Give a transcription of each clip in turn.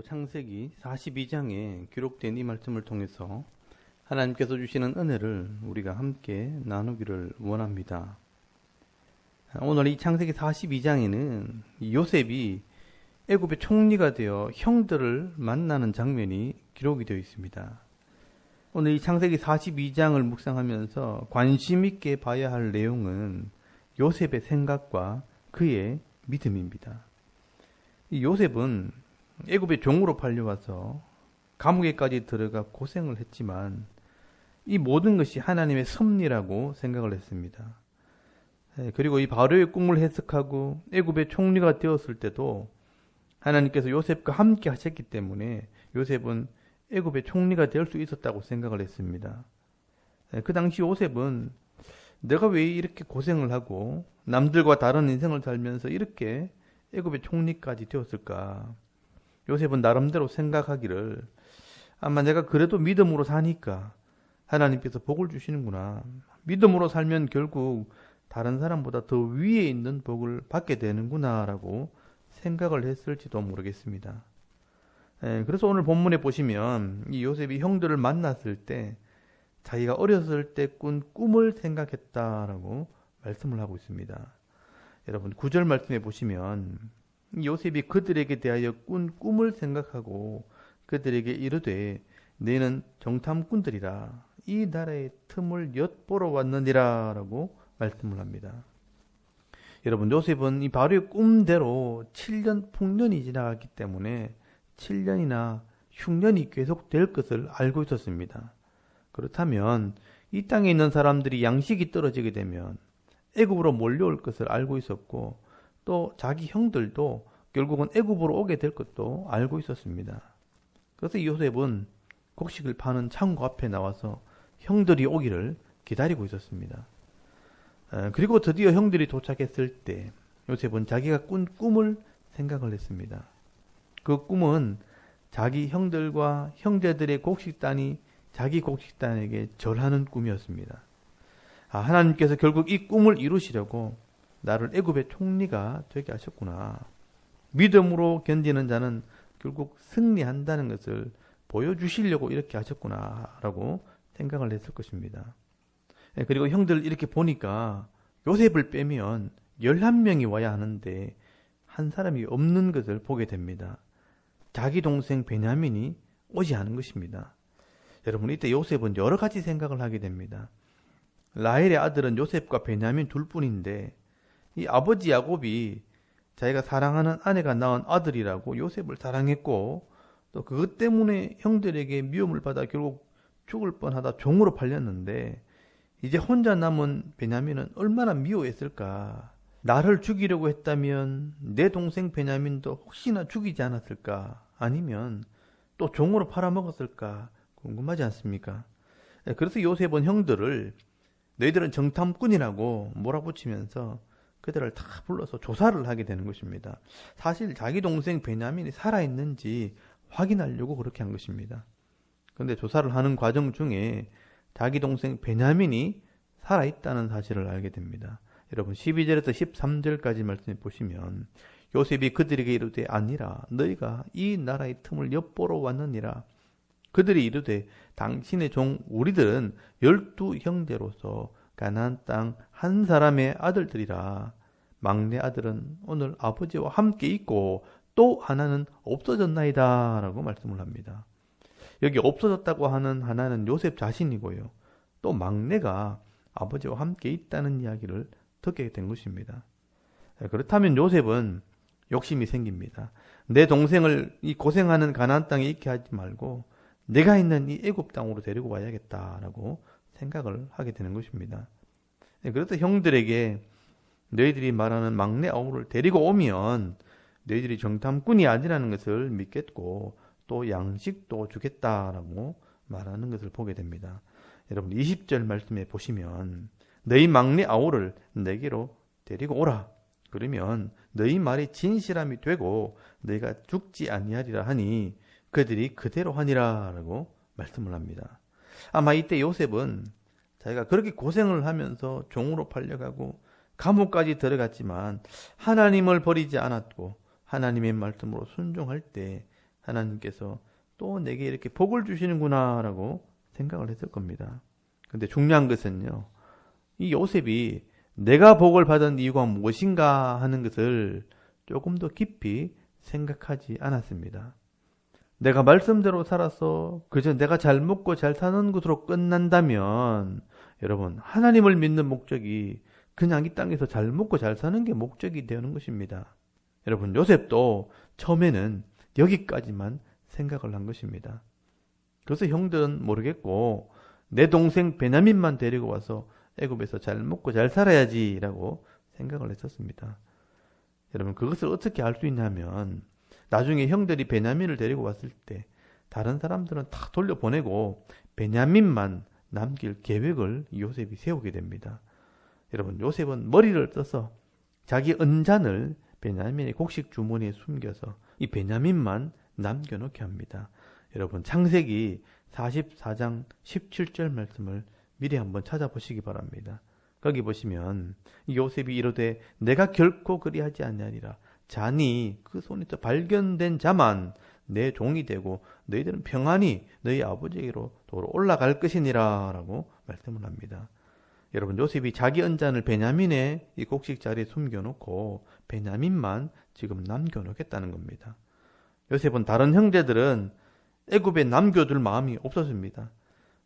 창세기 42장에 기록된 이 말씀을 통해서 하나님께서 주시는 은혜를 우리가 함께 나누기를 원합니다. 오늘 이 창세기 42장에는 요셉이 애굽의 총리가 되어 형들을 만나는 장면이 기록이 되어 있습니다. 오늘 이 창세기 42장을 묵상하면서 관심 있게 봐야 할 내용은 요셉의 생각과 그의 믿음입니다. 이 요셉은 애굽의 종으로 팔려와서 감옥에까지 들어가 고생을 했지만 이 모든 것이 하나님의 섭리라고 생각을 했습니다. 그리고 이 바로의 꿈을 해석하고 애굽의 총리가 되었을 때도 하나님께서 요셉과 함께 하셨기 때문에 요셉은 애굽의 총리가 될 수 있었다고 생각을 했습니다. 그 당시 요셉은 내가 왜 이렇게 고생을 하고 남들과 다른 인생을 살면서 이렇게 애굽의 총리까지 되었을까? 요셉은 나름대로 생각하기를 아마 내가 그래도 믿음으로 사니까 하나님께서 복을 주시는구나. 믿음으로 살면 결국 다른 사람보다 더 위에 있는 복을 받게 되는구나 라고 생각을 했을지도 모르겠습니다. 그래서 오늘 본문에 보시면 이 요셉이 형들을 만났을 때 자기가 어렸을 때 꾼 꿈을 생각했다라고 말씀을 하고 있습니다. 여러분 9절 말씀에 보시면 요셉이 그들에게 대하여 꾼 꿈을 생각하고 그들에게 이르되 너희는 정탐꾼들이라 이 나라의 틈을 엿보러 왔느니라 라고 말씀을 합니다. 여러분 요셉은 이 바로의 꿈대로 7년 풍년이 지나갔기 때문에 7년이나 흉년이 계속될 것을 알고 있었습니다. 그렇다면 이 땅에 있는 사람들이 양식이 떨어지게 되면 애굽으로 몰려올 것을 알고 있었고 또 자기 형들도 결국은 애굽으로 오게 될 것도 알고 있었습니다. 그래서 요셉은 곡식을 파는 창고 앞에 나와서 형들이 오기를 기다리고 있었습니다. 그리고 드디어 형들이 도착했을 때 요셉은 자기가 꾼 꿈을 생각을 했습니다. 그 꿈은 자기 형들과 형제들의 곡식단이 자기 곡식단에게 절하는 꿈이었습니다. 하나님께서 결국 이 꿈을 이루시려고 나를 애굽의 총리가 되게 하셨구나. 믿음으로 견디는 자는 결국 승리한다는 것을 보여주시려고 이렇게 하셨구나 라고 생각을 했을 것입니다. 그리고 형들 이렇게 보니까 요셉을 빼면 11명이 와야 하는데 한 사람이 없는 것을 보게 됩니다. 자기 동생 베냐민이 오지 않은 것입니다. 여러분 이때 요셉은 여러 가지 생각을 하게 됩니다. 라헬의 아들은 요셉과 베냐민 둘뿐인데 이 아버지 야곱이 자기가 사랑하는 아내가 낳은 아들이라고 요셉을 사랑했고 또 그것 때문에 형들에게 미움을 받아 결국 죽을 뻔하다 종으로 팔렸는데 이제 혼자 남은 베냐민은 얼마나 미워했을까. 나를 죽이려고 했다면 내 동생 베냐민도 혹시나 죽이지 않았을까. 아니면 또 종으로 팔아먹었을까 궁금하지 않습니까? 그래서 요셉은 형들을 너희들은 정탐꾼이라고 몰아붙이면서 그들을 다 불러서 조사를 하게 되는 것입니다. 사실 자기 동생 베냐민이 살아있는지 확인하려고 그렇게 한 것입니다. 그런데 조사를 하는 과정 중에 자기 동생 베냐민이 살아있다는 사실을 알게 됩니다. 여러분 12절에서 13절까지 말씀해 보시면 요셉이 그들에게 이르되 아니라 너희가 이 나라의 틈을 엿보러 왔느니라. 그들이 이르되 당신의 종 우리들은 12형제로서 가나안 땅 한 사람의 아들들이라. 막내 아들은 오늘 아버지와 함께 있고 또 하나는 없어졌나이다 라고 말씀을 합니다. 여기 없어졌다고 하는 하나는 요셉 자신이고요. 또 막내가 아버지와 함께 있다는 이야기를 듣게 된 것입니다. 그렇다면 요셉은 욕심이 생깁니다. 내 동생을 이 고생하는 가나안 땅에 있게 하지 말고 내가 있는 이 애굽 땅으로 데리고 와야겠다라고 생각을 하게 되는 것입니다. 그래서 형들에게 너희들이 말하는 막내 아우를 데리고 오면 너희들이 정탐꾼이 아니라는 것을 믿겠고 또 양식도 주겠다라고 말하는 것을 보게 됩니다. 여러분 20절 말씀에 보시면 너희 막내 아우를 내게로 데리고 오라. 그러면 너희 말이 진실함이 되고 너희가 죽지 아니하리라 하니 그들이 그대로 하니라 라고 말씀을 합니다. 아마 이때 요셉은 자기가 그렇게 고생을 하면서 종으로 팔려가고 감옥까지 들어갔지만 하나님을 버리지 않았고 하나님의 말씀으로 순종할 때 하나님께서 또 내게 이렇게 복을 주시는구나 라고 생각을 했을 겁니다. 근데 중요한 것은요, 이 요셉이 내가 복을 받은 이유가 무엇인가 하는 것을 조금 더 깊이 생각하지 않았습니다. 내가 말씀대로 살아서 그저 내가 잘 먹고 잘 사는 것으로 끝난다면 여러분, 하나님을 믿는 목적이 그냥 이 땅에서 잘 먹고 잘 사는 게 목적이 되는 것입니다. 여러분, 요셉도 처음에는 여기까지만 생각을 한 것입니다. 그래서 형들은 모르겠고 내 동생 베냐민만 데리고 와서 애굽에서 잘 먹고 잘 살아야지라고 생각을 했었습니다. 여러분, 그것을 어떻게 알 수 있냐면 나중에 형들이 베냐민을 데리고 왔을 때 다른 사람들은 다 돌려보내고 베냐민만 남길 계획을 요셉이 세우게 됩니다. 여러분, 요셉은 머리를 써서 자기 은잔을 베냐민의 곡식 주머니에 숨겨서 이 베냐민만 남겨놓게 합니다. 여러분, 창세기 44장 17절 말씀을 미리 한번 찾아보시기 바랍니다. 거기 보시면 요셉이 이르되 내가 결코 그리하지 아니하리라. 자니 그 손에서 발견된 자만 내 종이 되고 너희들은 평안히 너희 아버지에게로 도로 올라갈 것이니라 라고 말씀을 합니다. 여러분, 요셉이 자기 은잔을 베냐민의 이 곡식 자리에 숨겨놓고 베냐민만 지금 남겨놓겠다는 겁니다. 요셉은 다른 형제들은 애굽에 남겨둘 마음이 없었습니다.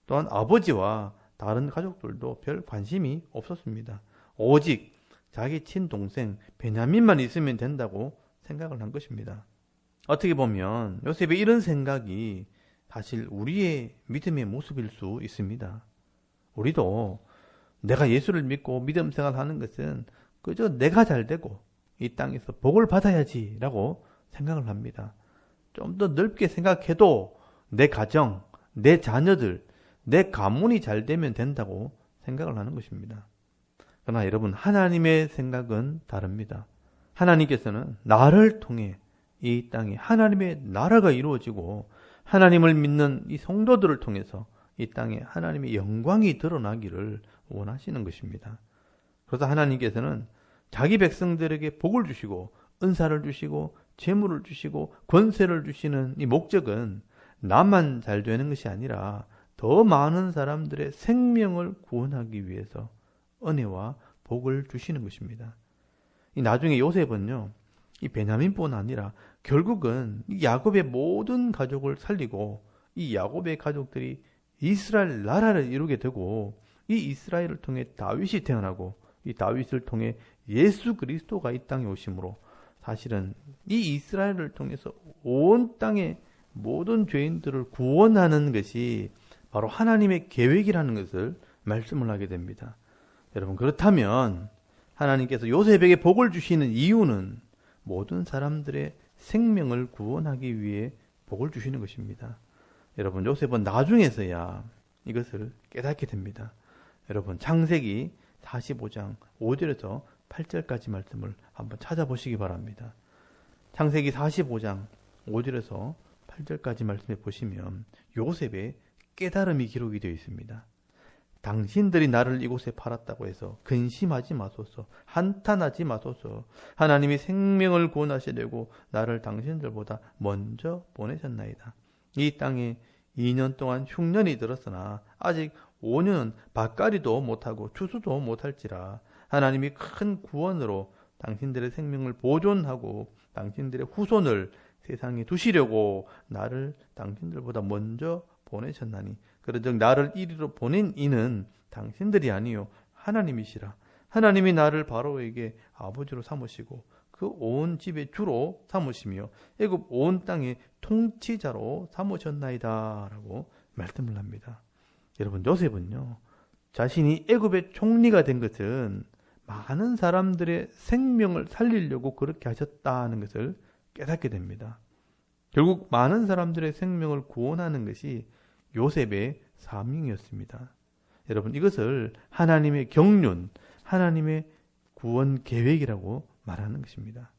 또한 아버지와 다른 가족들도 별 관심이 없었습니다. 오직 자기 친동생 베냐민만 있으면 된다고 생각을 한 것입니다. 어떻게 보면 요셉의 이런 생각이 사실 우리의 믿음의 모습일 수 있습니다. 우리도 내가 예수를 믿고 믿음 생활하는 것은 그저 내가 잘 되고 이 땅에서 복을 받아야지 라고 생각을 합니다. 좀 더 넓게 생각해도 내 가정, 내 자녀들, 내 가문이 잘 되면 된다고 생각을 하는 것입니다. 그러나 여러분, 하나님의 생각은 다릅니다. 하나님께서는 나를 통해 이 땅에 하나님의 나라가 이루어지고 하나님을 믿는 이 성도들을 통해서 이 땅에 하나님의 영광이 드러나기를 원하시는 것입니다. 그래서 하나님께서는 자기 백성들에게 복을 주시고 은사를 주시고 재물을 주시고 권세를 주시는 이 목적은 나만 잘 되는 것이 아니라 더 많은 사람들의 생명을 구원하기 위해서 은혜와 복을 주시는 것입니다. 나중에 요셉은요, 이 베냐민뿐 아니라 결국은 이 야곱의 모든 가족을 살리고 이 야곱의 가족들이 이스라엘 나라를 이루게 되고 이 이스라엘을 통해 다윗이 태어나고 이 다윗을 통해 예수 그리스도가 이 땅에 오심으로 사실은 이 이스라엘을 통해서 온 땅의 모든 죄인들을 구원하는 것이 바로 하나님의 계획이라는 것을 말씀을 하게 됩니다. 여러분, 그렇다면 하나님께서 요셉에게 복을 주시는 이유는 모든 사람들의 생명을 구원하기 위해 복을 주시는 것입니다. 여러분, 요셉은 나중에서야 이것을 깨닫게 됩니다. 여러분, 창세기 45장 5절에서 8절까지 말씀을 한번 찾아보시기 바랍니다. 창세기 45장 5절에서 8절까지 말씀해 보시면 요셉의 깨달음이 기록이 되어 있습니다. 당신들이 나를 이곳에 팔았다고 해서 근심하지 마소서, 한탄하지 마소서. 하나님이 생명을 구원하시려고 나를 당신들보다 먼저 보내셨나이다. 이 땅에 2년 동안 흉년이 들었으나 아직 5년은 밭갈이도 못하고 추수도 못할지라 하나님이 큰 구원으로 당신들의 생명을 보존하고 당신들의 후손을 세상에 두시려고 나를 당신들보다 먼저 보내셨나니 그런즉 나를 이리로 보낸 이는 당신들이 아니요 하나님이시라. 하나님이 나를 바로에게 아버지로 삼으시고 그 온 집의 주로 삼으시며 애굽 온 땅의 통치자로 삼으셨나이다 라고 말씀을 합니다. 여러분, 요셉은요, 자신이 애굽의 총리가 된 것은 많은 사람들의 생명을 살리려고 그렇게 하셨다는 것을 깨닫게 됩니다. 결국 많은 사람들의 생명을 구원하는 것이 요셉의 사명이었습니다. 여러분, 이것을 하나님의 경륜, 하나님의 구원 계획이라고 말하는 것입니다.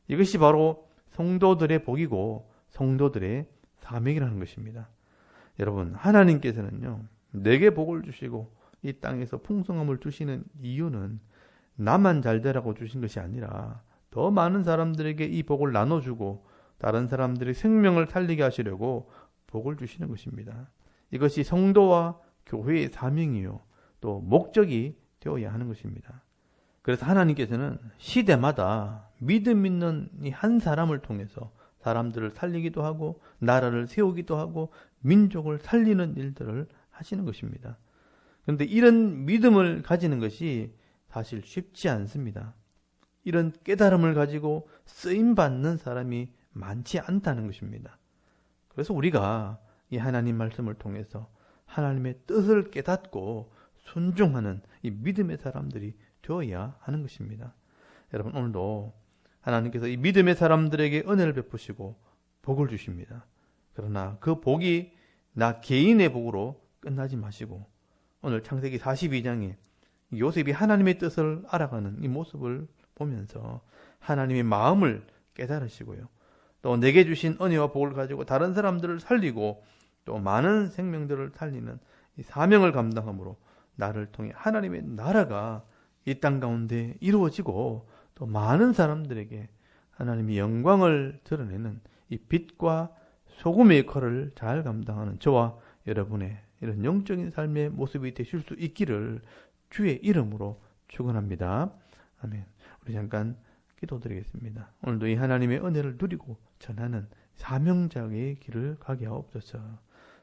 이것이 바로 성도들의 복이고 성도들의 사명이라는 것입니다. 여러분, 하나님께서는요, 내게 복을 주시고 이 땅에서 풍성함을 주시는 이유는 나만 잘 되라고 주신 것이 아니라 더 많은 사람들에게 이 복을 나눠주고 다른 사람들의 생명을 살리게 하시려고 복을 주시는 것입니다. 이것이 성도와 교회의 사명이요, 또 목적이 되어야 하는 것입니다. 그래서 하나님께서는 시대마다 믿음 있는 이 한 사람을 통해서 사람들을 살리기도 하고 나라를 세우기도 하고 민족을 살리는 일들을 하시는 것입니다. 그런데 이런 믿음을 가지는 것이 사실 쉽지 않습니다. 이런 깨달음을 가지고 쓰임받는 사람이 많지 않다는 것입니다. 그래서 우리가 이 하나님 말씀을 통해서 하나님의 뜻을 깨닫고 순종하는 이 믿음의 사람들이 되어야 하는 것입니다. 여러분, 오늘도 하나님께서 이 믿음의 사람들에게 은혜를 베푸시고 복을 주십니다. 그러나 그 복이 나 개인의 복으로 끝나지 마시고 오늘 창세기 42장에 요셉이 하나님의 뜻을 알아가는 이 모습을 보면서 하나님의 마음을 깨달으시고요, 또 내게 주신 은혜와 복을 가지고 다른 사람들을 살리고 또 많은 생명들을 살리는 이 사명을 감당함으로 나를 통해 하나님의 나라가 이 땅 가운데 이루어지고 또 많은 사람들에게 하나님의 영광을 드러내는 이 빛과 소금의 역할을 잘 감당하는 저와 여러분의 이런 영적인 삶의 모습이 되실 수 있기를 주의 이름으로 축원합니다. 아멘. 우리 잠깐 기도드리겠습니다. 오늘도 이 하나님의 은혜를 누리고 전하는 사명자의 길을 가게 하옵소서.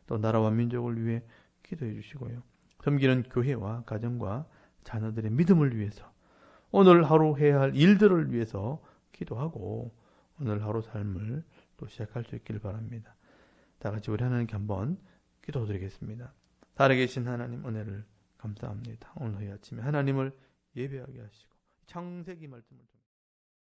또 나라와 민족을 위해 기도해 주시고요, 섬기는 교회와 가정과 자녀들의 믿음을 위해서 오늘 하루 해야 할 일들을 위해서 기도하고 오늘 하루 삶을 또 시작할 수 있기를 바랍니다. 다 같이 우리 하나님께 한번 기도드리겠습니다. 살아계신 하나님, 은혜를 감사합니다. 오늘 이 아침에 하나님을 예배하게 하시고 창세기 말씀을